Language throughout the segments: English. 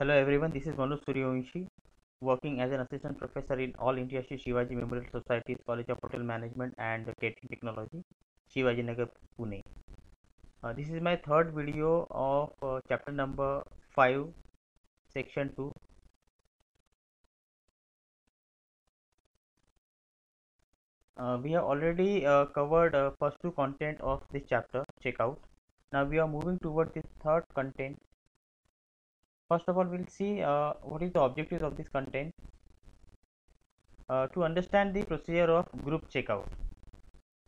Hello everyone, this is Manoj Suryavanshi, working as an assistant professor in All India Shri Shivaji Memorial Society's College of Hotel Management and Catering Technology, Shivaji Nagar, Pune. This is my third video of chapter number 5, section 2. We have already covered first two content of this chapter, checkout. Now we are moving towards the third content. First of all, we'll see what is the objectives of this content to understand the procedure of group checkout.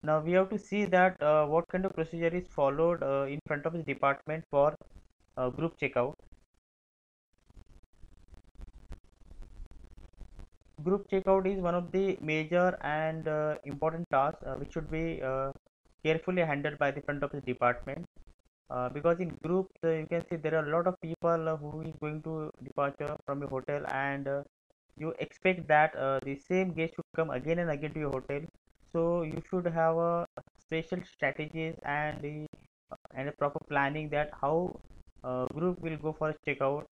Now we have to see that what kind of procedure is followed in front office department for group checkout. Group checkout is one of the major and important tasks which should be carefully handled by the front office department because in groups you can see there are a lot of people who is going to departure from your hotel, and you expect that the same guest should come again and again to your hotel. So you should have a special strategies and a proper planning that how group will go for a checkout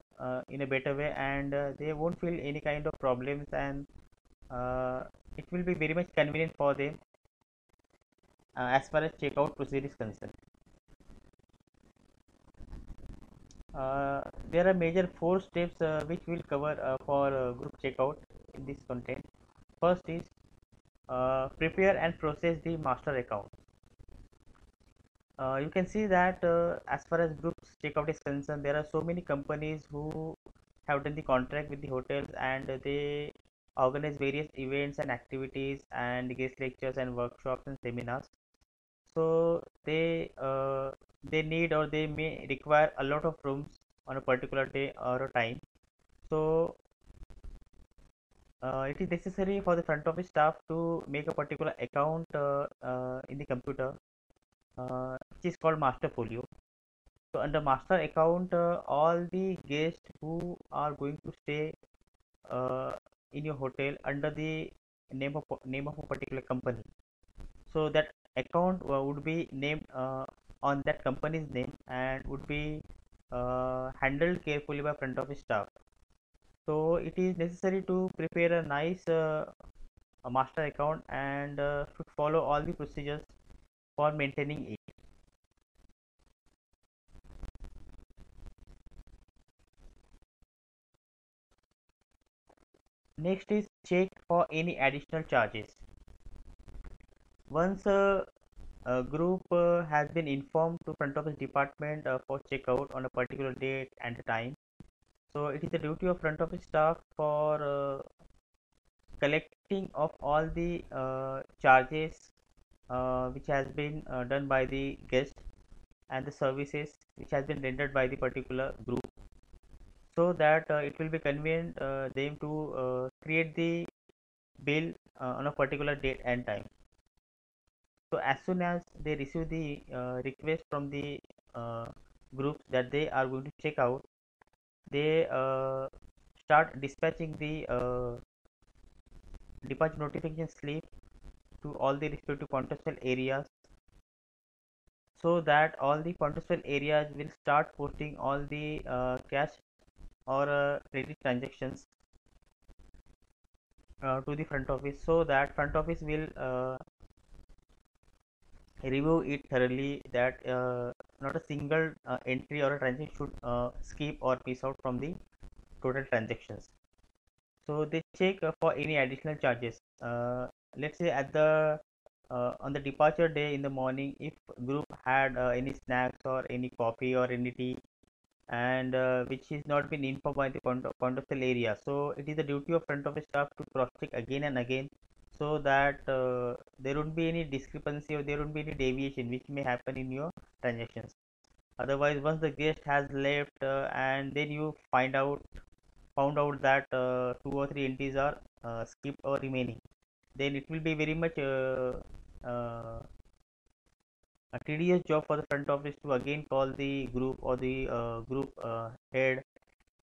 in a better way, and they won't feel any kind of problems, and uh, it will be very much convenient for them as far as checkout procedure is concerned. There are major four steps which we'll cover for group checkout in this content. First is prepare and process the master account. You can see that as far as groups checkout is concerned, there are so many companies who have done the contract with the hotels, and they organize various events and activities and guest lectures and workshops and seminars. So they need or they may require a lot of rooms on a particular day or a time. So it is necessary for the front office staff to make a particular account in the computer, which is called master folio. So under master account, all the guests who are going to stay uh, in your hotel under the name of a particular company. So that account would be named on that company's name and would be handled carefully by front office staff. So it is necessary to prepare a nice a master account and should follow all the procedures for maintaining it. Next is check for any additional charges. Once a group has been informed to front office department for checkout on a particular date and time, so it is the duty of front office staff for collecting of all the charges which has been done by the guest and the services which has been rendered by the particular group, so that it will be convenient them to create the bill on a particular date and time. So as soon as they receive the request from the uh, groups that they are going to check out, they start dispatching the departure notification slip to all the respective contextual areas, so that all the contextual areas will start posting all the cash or credit transactions to the front office, so that front office will review it thoroughly, that not a single entry or a transaction should skip or miss out from the total transactions. So they check for any additional charges. Let's say at the on the departure day in the morning, if group had any snacks or any coffee or any tea, and which is not been informed by the point of sale area, so it is the duty of front office staff to cross check again and again, so that there won't be any discrepancy or there won't be any deviation which may happen in your transactions. Otherwise, once the guest has left and then you found out that two or three entries are skipped or remaining, then it will be very much uh, a tedious job for the front office to again call the group or the group head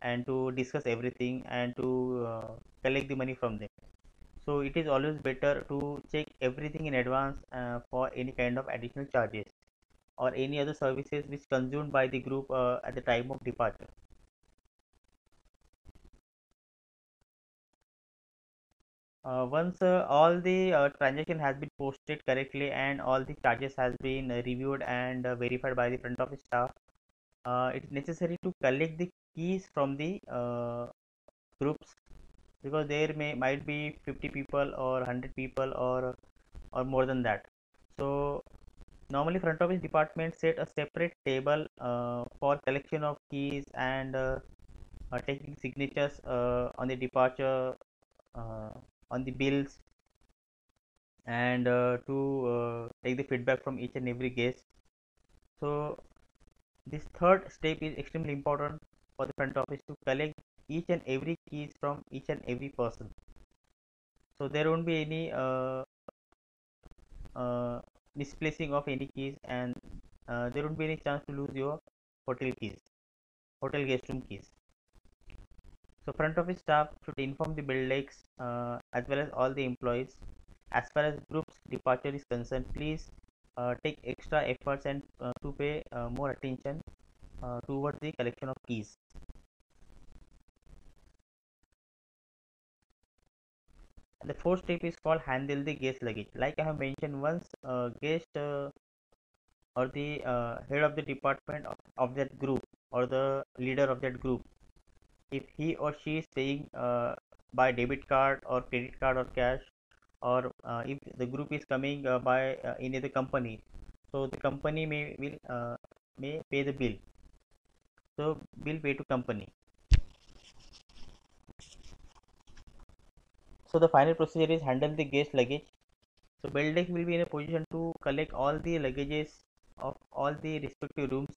and to discuss everything and to collect the money from them. So it is always better to check everything in advance for any kind of additional charges or any other services which consumed by the group at the time of departure. Once all the transaction has been posted correctly and all the charges has been reviewed and verified by the front office staff, it's necessary to collect the keys from the groups, because there might be 50 people or 100 people or more than that. So normally front office department set a separate table for collection of keys and taking signatures on the departure, uh, on the bills, and to take the feedback from each and every guest. So this third step is extremely important for the front office to collect each and every keys from each and every person. So there won't be any uh, misplacing of any keys, and there won't be any chance to lose your hotel keys, hotel guest room keys. So front office staff should inform the buildings as well as all the employees. As far as group's departure is concerned, please take extra efforts and to pay more attention towards the collection of keys. The fourth step is called handle the guest luggage. Like I have mentioned, once guest or the head of the department of that group or the leader of that group, if he or she is paying by debit card or credit card or cash, or if the group is coming by any other company, so the company may pay the bill. So bill pay to company. So the final procedure is handle the guest luggage. So Beldeck will be in a position to collect all the luggages of all the respective rooms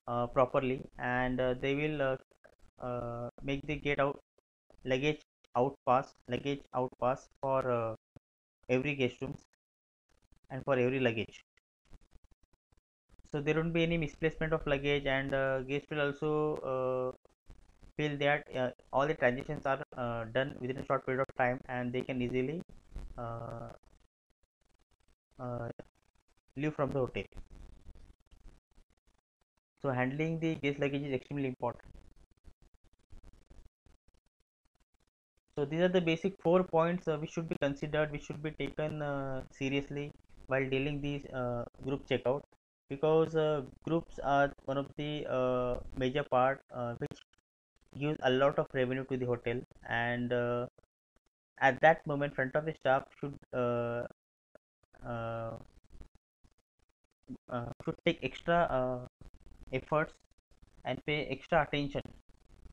properly, and they will make the gate out luggage out pass for every guest rooms and for every luggage. So there won't be any misplacement of luggage, and guests will also feel that all the transactions are done within a short period of time, and they can easily uh, uh, leave from the hotel. So handling the guest luggage is extremely important. So these are the basic 4 points which should be considered, which should be taken seriously while dealing these group checkout, because groups are one of the major part which gives a lot of revenue to the hotel, and at that moment front office staff uh, should take extra efforts and pay extra attention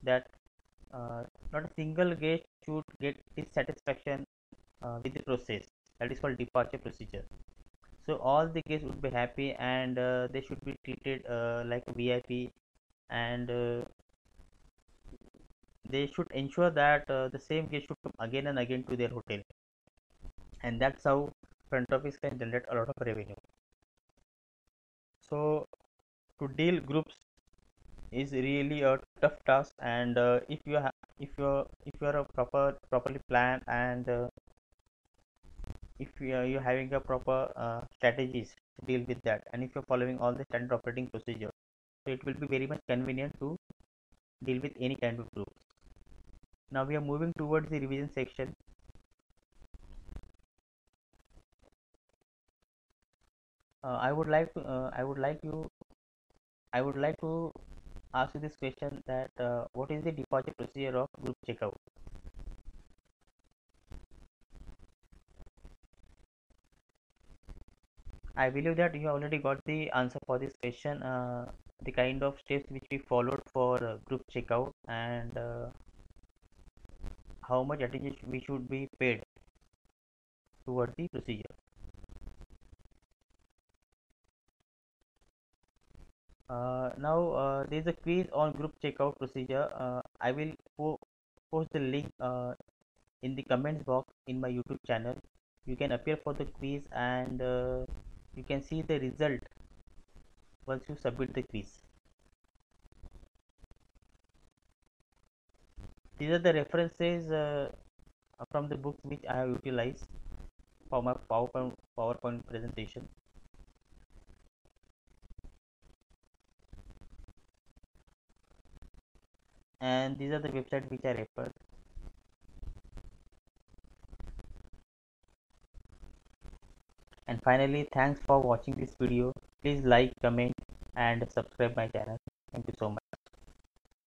that uh, not a single guest should get dissatisfaction with the process, that is called departure procedure. So all the guests would be happy, and they should be treated like a VIP, and they should ensure that the same guest should come again and again to their hotel, and that's how front office can generate a lot of revenue. So to deal groups is really a tough task, and if you are a properly planned, and if you're having a proper strategies to deal with that, and if you're following all the standard operating procedure, so it will be very much convenient to deal with any kind of group. Now we are moving towards the revision section. I would like to ask you this question, that what is the departure procedure of group checkout? I believe that you already got the answer for this question, the kind of steps which we followed for group checkout, and how much attention we should be paid towards the procedure. Now there is a quiz on group checkout procedure. I will post the link in the comments box in my YouTube channel. You can appear for the quiz, and you can see the result once you submit the quiz. These are the references from the books which I have utilized for my PowerPoint presentation, and these are the websites which I referred. And finally, thanks for watching this video. Please like, comment and subscribe my channel. Thank you so much.